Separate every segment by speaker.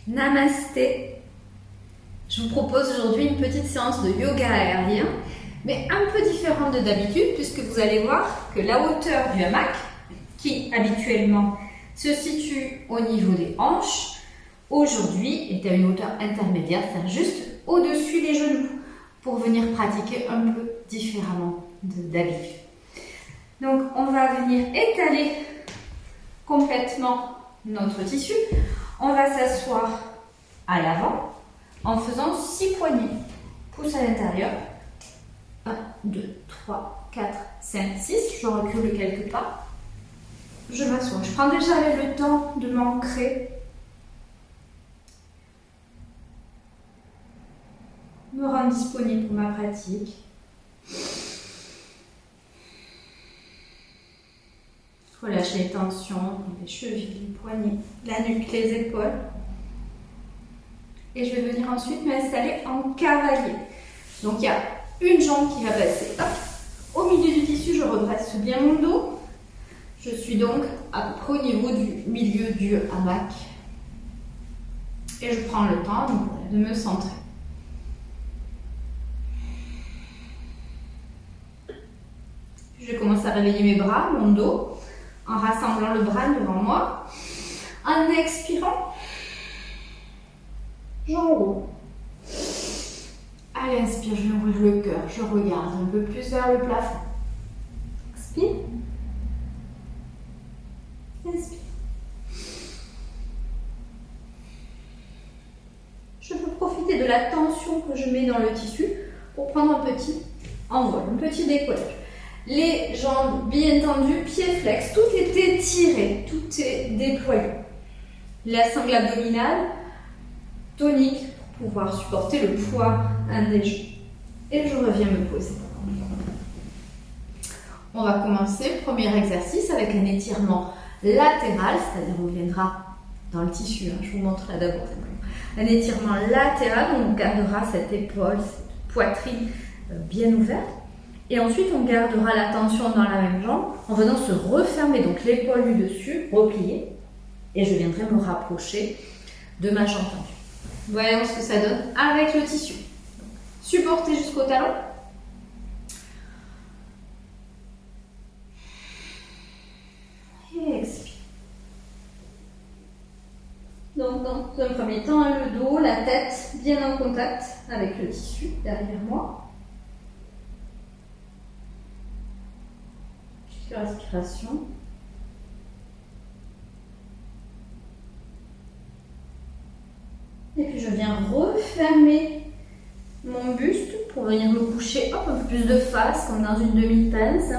Speaker 1: Namasté. Je vous propose aujourd'hui une petite séance de yoga aérien, mais un peu différente de d'habitude, puisque vous allez voir que la hauteur du hamac, qui habituellement se situe au niveau des hanches, aujourd'hui est à une hauteur intermédiaire, c'est-à-dire juste au-dessus des genoux, pour venir pratiquer un peu différemment de d'habitude. Donc on va venir étaler complètement notre tissu. On va s'asseoir à l'avant en faisant 6 poignées. Pouce à l'intérieur. 1, 2, 3, 4, 5, 6. Je recule quelques pas. Je m'assois. Je prends déjà le temps de m'ancrer. Me rendre disponible pour ma pratique. Relâche les tensions, les chevilles, les poignets, la nuque, les épaules. Et je vais venir ensuite m'installer en cavalier. Donc il y a une jambe qui va passer. Hop. Au milieu du tissu, je redresse bien mon dos. Je suis donc à peu près au niveau du milieu du hamac. Et je prends le temps de me centrer. Je commence à réveiller mes bras, mon dos, en rassemblant le bras devant moi. En expirant, j'enroule. À l'inspire, je ouvre le cœur, je regarde un peu plus vers le plafond. Expire. Inspire. Je peux profiter de la tension que je mets dans le tissu pour prendre un petit envol, un petit décollage. Les jambes bien tendues, pieds flex, tout est étiré, tout est déployé. La sangle abdominale tonique pour pouvoir supporter le poids des genoux. Et je reviens me poser. On va commencer, premier exercice, avec un étirement latéral, c'est-à-dire on viendra dans le tissu, je vous montre là d'abord. Un étirement latéral, on gardera cette épaule, cette poitrine bien ouverte. Et ensuite, on gardera la tension dans la même jambe en venant se refermer, donc l'épaule du dessus, repliée. Et je viendrai me rapprocher de ma jambe tendue. Voyons ce que ça donne avec le tissu. Supporter jusqu'au talon. Et expire. Donc, dans un premier temps, le dos, la tête bien en contact avec le tissu derrière moi. Respiration. Et puis je viens refermer mon buste pour venir me coucher un peu plus de face, comme dans une demi-pince.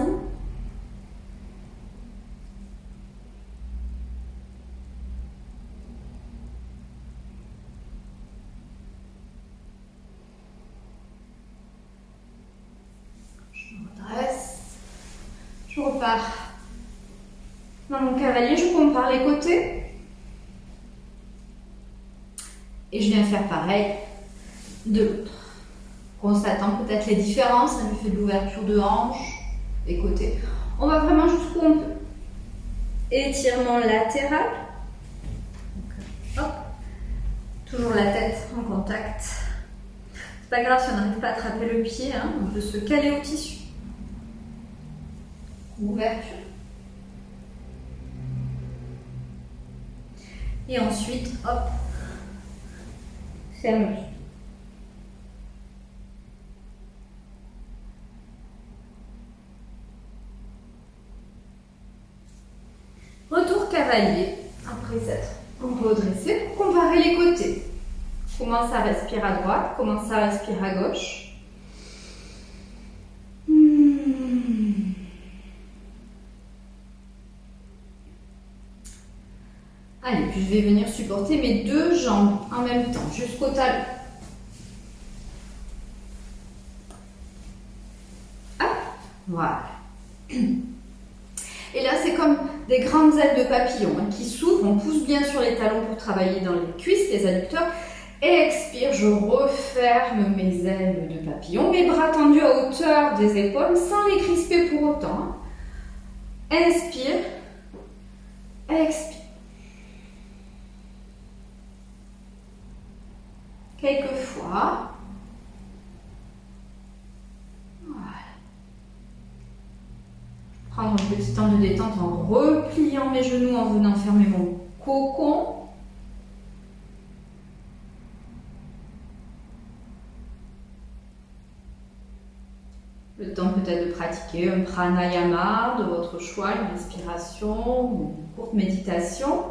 Speaker 1: Je me redresse. Je repars dans mon cavalier, je compare les côtés. Et je viens faire pareil de l'autre. Constatant peut-être les différences à l'effet de l'ouverture de hanche, des côtés. On va vraiment jusqu'où on peut. Étirement latéral. Donc, hop. Toujours la tête en contact. C'est pas grave si on n'arrive pas à attraper le pied, on peut se caler au tissu. Ouverture. Et ensuite, hop, ferme. Retour cavalier, après s'être redressé, pour comparer les côtés. Comment ça respire à droite, comment ça respire à gauche. Allez, puis je vais venir supporter mes deux jambes en même temps, jusqu'au talon. Hop, voilà. Et là, c'est comme des grandes ailes de papillon qui s'ouvrent. On pousse bien sur les talons pour travailler dans les cuisses, les adducteurs. Et expire, je referme mes ailes de papillon, mes bras tendus à hauteur des épaules, sans les crisper pour autant. Inspire, expire. quelques fois. Voilà. Prendre un petit temps de détente en repliant mes genoux, en venant fermer mon cocon. Le temps peut-être de pratiquer un pranayama de votre choix, une respiration, une courte méditation.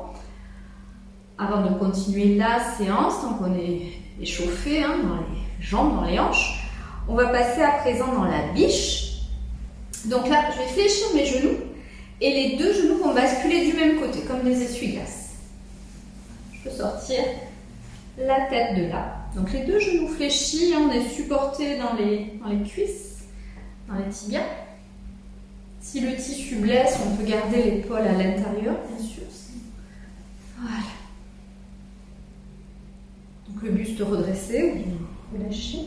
Speaker 1: Avant de continuer la séance, tant qu'on est échauffé dans les jambes, dans les hanches, on va passer à présent dans la biche. Donc là, je vais fléchir mes genoux et les deux genoux vont basculer du même côté, comme des essuie-glaces. Je peux sortir la tête de là. Donc les deux genoux fléchis, on est supporté dans les cuisses. Dans les tibias. Si le tissu blesse, on peut garder l'épaule à l'intérieur, bien sûr. Voilà. Donc le buste redressé ou bien relâché.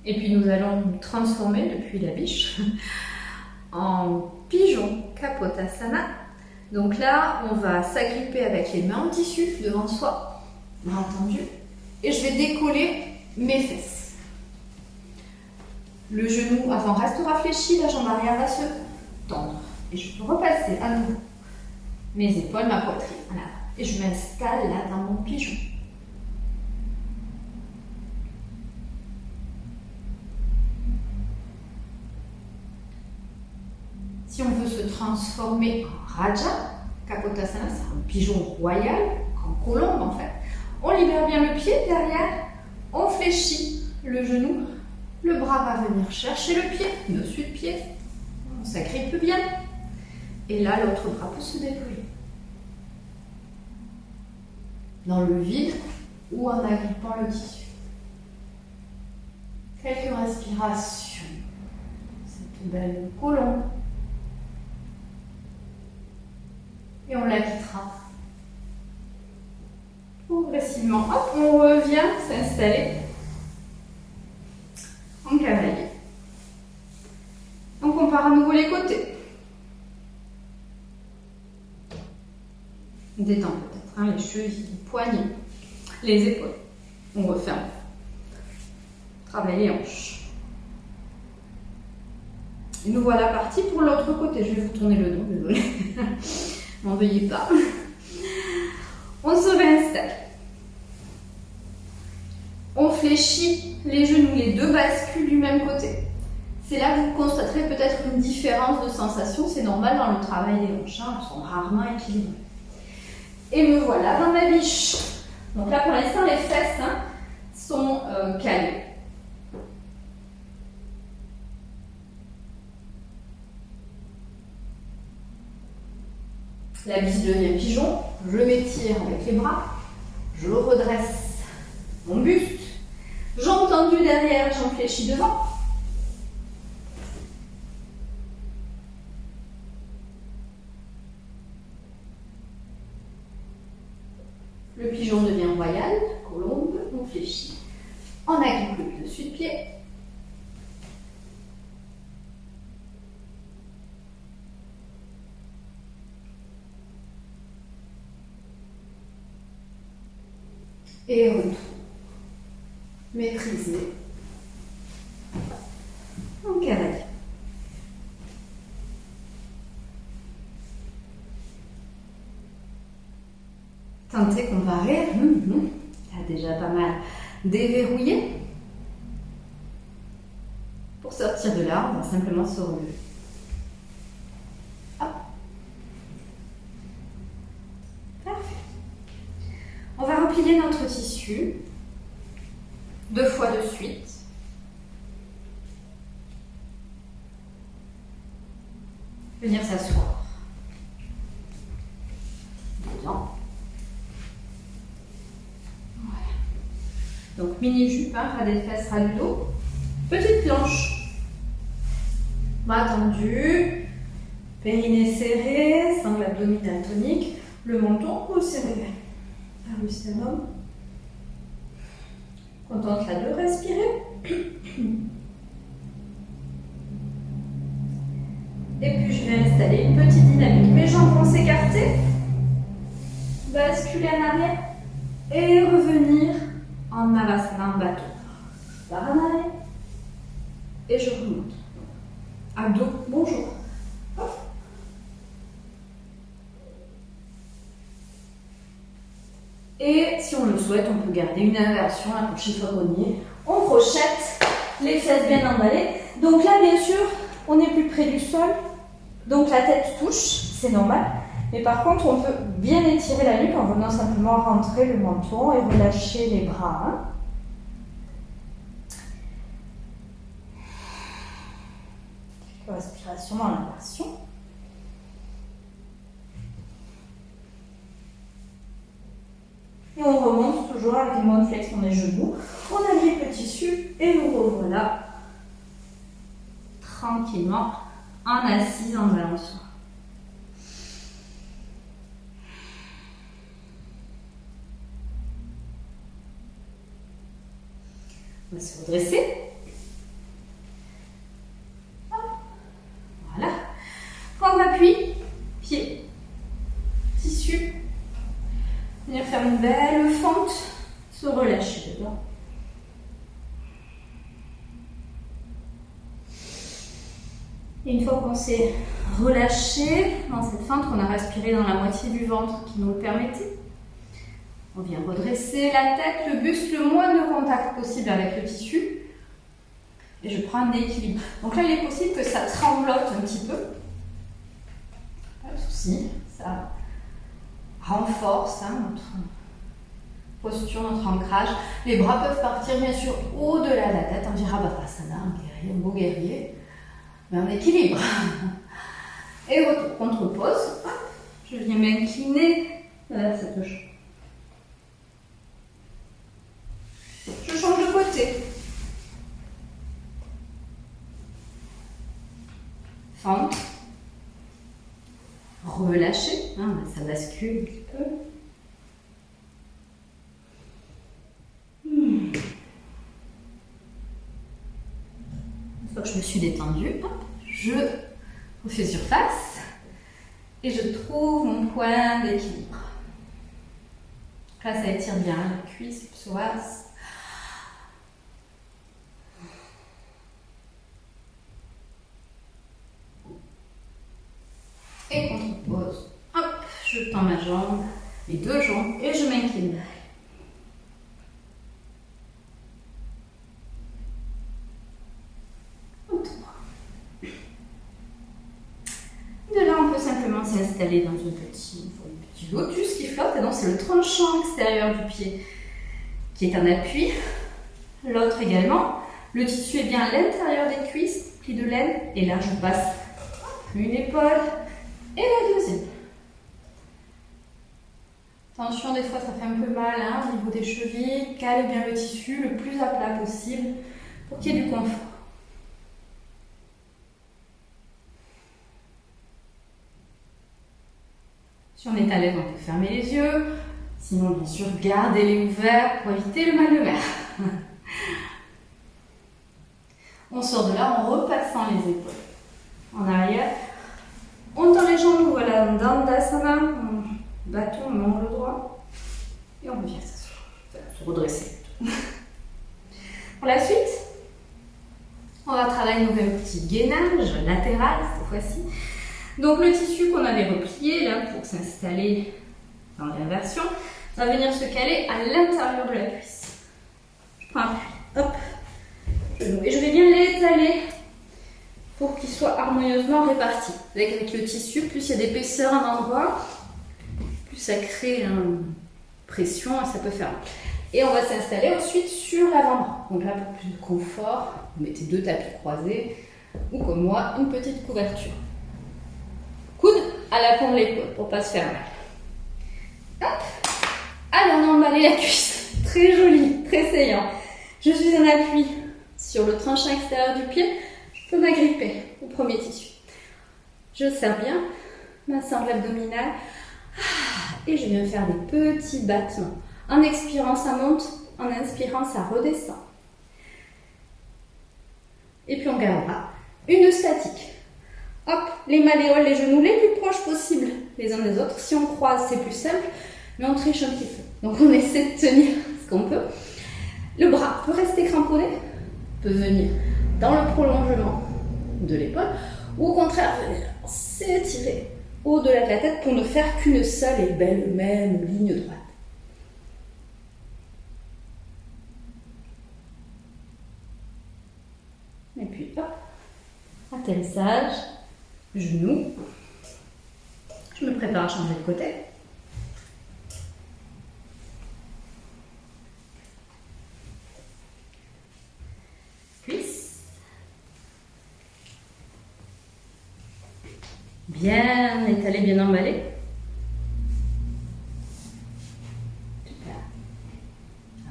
Speaker 1: Et puis nous allons nous transformer depuis la biche en pigeon Kapotasana. Donc là, on va s'agripper avec les mains en tissu devant soi, bien entendu. Et je vais décoller mes fesses. Le genou avant restera fléchi, la jambe arrière va se tendre. Et je peux repasser à nouveau mes épaules, ma poitrine en avant. Et je m'installe là dans mon pigeon. Si on veut se transformer en Raja, Kapotasana, c'est un pigeon royal, en colombe en fait. On libère bien le pied derrière, on fléchit le genou, le bras va venir chercher le pied, dessus le pied, on s'agrippe bien, et là l'autre bras peut se déployer. Dans le vide ou en agrippant le tissu. Quelques respirations, cette belle colombe, et on la quittera. Progressivement, hop, on revient s'installer en cavalier. Donc on part à nouveau les côtés. On détend peut-être les chevilles, les poignets, les épaules. On referme. Travaille les hanches. Et nous voilà partis pour l'autre côté. Je vais vous tourner le dos, désolé. M'en veuillez pas. On se réinstalle. On fléchit les genoux, les deux basculent du même côté. C'est là que vous constaterez peut-être une différence de sensation. C'est normal dans le travail des hanches, elles sont rarement équilibrées. Et me voilà dans ma biche. Donc là pour l'instant les fesses sont calées. La biche devient pigeon, je m'étire avec les bras, je redresse mon buste, jambes tendues derrière, jambes fléchies devant. Le pigeon devient royal, colombe, on fléchit, on agrippe le dessus de pied. Et retour. Maîtrisé. En cavalier. Tentez comparer. Il y a déjà pas mal déverrouillé. Pour sortir de là, on va simplement se relever. Hop. Parfait. On va replier notre tissu 2 fois de suite. Venir s'asseoir. Dedans. Voilà. Donc mini jupe, ras des fesses, ras du dos. Petite planche. Bras tendu. Périnée serré, sangle abdominale tonique. Le menton resserré. Le sternum. Contente là de respirer. Et puis je vais installer une petite dynamique. Mes jambes vont s'écarter. basculer en arrière et revenir en Navasana en bateau. Je pars en arrière et je remonte. Abdos, bonjour. Hop. Et si on le souhaite, on peut garder une inversion là pour chiffonnier. On crochette, les fesses bien emballées. Donc là, bien sûr, on est plus près du sol. Donc la tête touche, c'est normal. Mais par contre, on peut bien étirer la nuque en venant simplement rentrer le menton et relâcher les bras. Hein. Respiration dans l'inversion. Et on remonte toujours avec une bonne flexion des genoux. On agrippe le tissu et nous revoilà tranquillement en assise, en balançant. On va se redresser. Voilà. Prendre appui, pied, tissu. Venir faire une belle fente, se relâcher dedans. Et une fois qu'on s'est relâché dans cette fente, qu'on a respiré dans la moitié du ventre qui nous le permettait, on vient redresser la tête, le buste, le moins de contact possible avec le tissu. Et je prends un équilibre. Donc là, il est possible que ça tremblote un petit peu. Pas de souci, ça renforce notre posture, notre ancrage. Les bras peuvent partir bien sûr au-delà de la tête, en Virabhadrasana, un beau guerrier, mais en équilibre. Et retour, contre-pose. Je viens m'incliner vers cette jambe. Je change de côté. Fente. Relâcher, hein, ça bascule un petit peu. Une fois que je me suis détendue, hop, je refais surface et je trouve mon point d'équilibre. Là, ça étire bien la cuisse, le psoas. Et contre-pose. Hop, je tends ma jambe, les deux jambes, et je m'incline. De là, on peut simplement s'installer dans un petit lotus qui flotte. Et donc, c'est le tranchant extérieur du pied qui est en appui. L'autre également. Le tissu est bien à l'intérieur des cuisses, pli de laine. Et là, je passe une épaule. Et la deuxième. Attention, des fois ça fait un peu mal hein, au niveau des chevilles. Cale bien le tissu le plus à plat possible pour qu'il y ait du confort. Si on est à l'aise, on peut fermer les yeux. Sinon, bien sûr, gardez-les ouverts pour éviter le mal de mer. On sort de là en repassant les épaules en arrière. On tend les jambes, voilà, en Dandasana, on bâton, on met le droit. Et on revient se redresser. Pour la suite, on va travailler un petit gainage latéral cette fois-ci. Donc le tissu qu'on avait replié là pour s'installer dans l'inversion, va venir se caler à l'intérieur de la cuisse. Je prends appui, hop, genou. Et je vais bien l'étaler pour qu'il soit harmonieusement réparti. Avec le tissu, plus il y a d'épaisseur à un endroit, plus ça crée une pression et ça peut faire mal. Et on va s'installer ensuite sur l'avant-bras. Donc là, pour plus de confort, vous mettez 2 tapis croisés ou comme moi, une petite couverture. Coude à la pompe de l'épaule pour ne pas se faire mal. Hop. Allez, on a emballé la cuisse. Très joli, très saillant. Je suis en appui sur le tranchant extérieur du pied. Je peux m'agripper au premier tissu. Je serre bien ma sangle abdominale et je viens faire des petits battements. En expirant, ça monte. En inspirant, ça redescend. Et puis on gardera une statique. Hop, les malléoles, les genoux les plus proches possibles les uns des autres. Si on croise, c'est plus simple. mais on triche un petit peu. Donc on essaie de tenir ce qu'on peut. Le bras peut rester cramponné, peut venir dans le prolongement de l'épaule, ou au contraire venir s'étirer au-delà de la tête pour ne faire qu'une seule et belle même ligne droite. Et puis hop, atterrissage, genou. Je me prépare à changer de côté. Cuisse. Bien étalé, bien emballé. Super.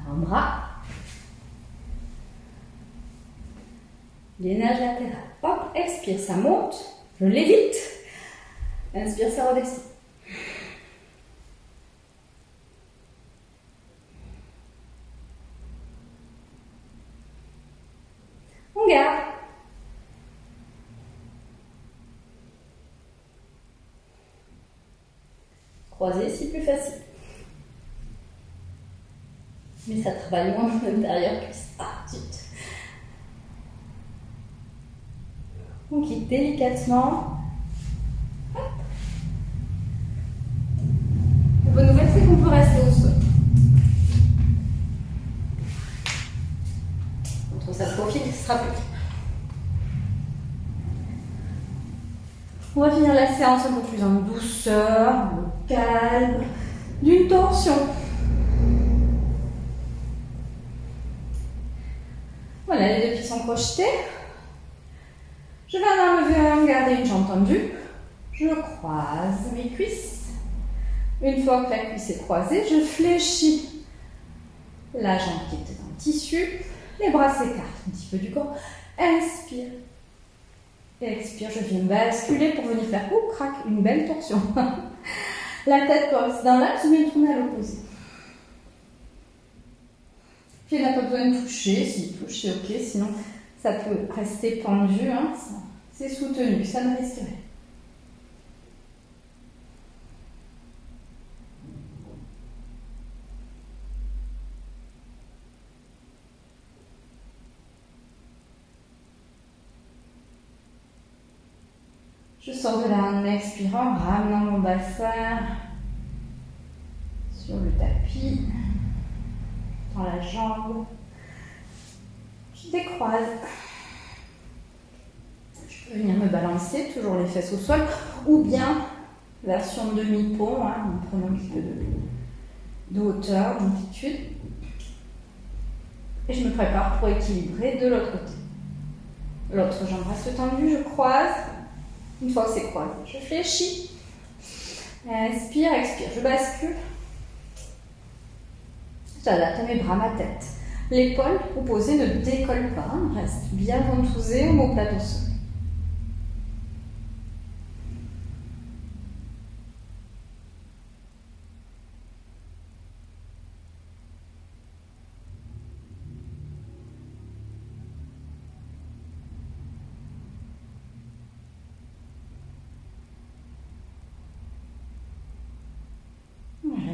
Speaker 1: Un bras. Gainage latéral. Hop, expire, ça monte. Je l'évite. Inspire, ça redescend. On garde. Croiser, c'est plus facile. Mais ça travaille moins l'intérieur cuisse. Ah, zut. On quitte délicatement. Hop. La bonne nouvelle, c'est qu'on peut rester au sol. Quand ça profile, ce sera plus. On va finir la séance un peu plus en douceur, au calme, d'une torsion. Voilà, les deux pieds sont projetés. Je vais en enlever un, garder une jambe tendue. Je croise mes cuisses. Une fois que la cuisse est croisée, je fléchis la jambe qui était dans le tissu. Les bras s'écartent un petit peu du corps. Inspire. Expire, je viens basculer pour venir faire crac, une belle torsion. La tête peut rester dans l'axe, mais tourner à l'opposé. Puis il n'a pas besoin de toucher. S'il touche, c'est ok. Sinon, ça peut rester pendu. Hein. C'est soutenu, ça ne risque rien. Je sors de là en expirant, ramenant mon bassin sur le tapis, dans la jambe. Je décroise. Je peux venir me balancer, toujours les fesses au sol, ou bien version demi-pont, hein, en prenant un petit peu de hauteur, d'amplitude. Et je me prépare pour équilibrer de l'autre côté. L'autre jambe reste tendue, je croise. Une fois que c'est croisé, je fléchis. Inspire, expire. Je bascule. J'adapte mes bras, ma tête. L'épaule opposée ne décolle pas. Reste bien ventousée, omoplate au sol.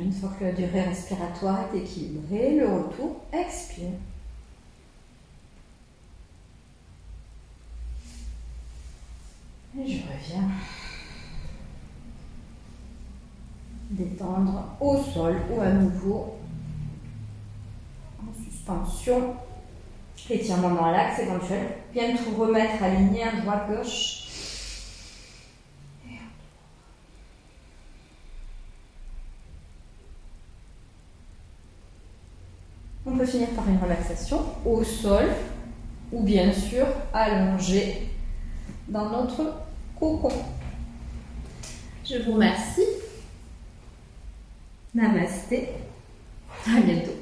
Speaker 1: Une fois que la durée respiratoire est équilibrée, le retour, expire. Et je reviens. Détendre au sol ou à nouveau en suspension. Étirement dans l'axe éventuel. Bien tout remettre aligné à droite-gauche. On peut finir par une relaxation au sol ou bien sûr allongé dans notre cocon. Je vous remercie. Namasté. À bientôt.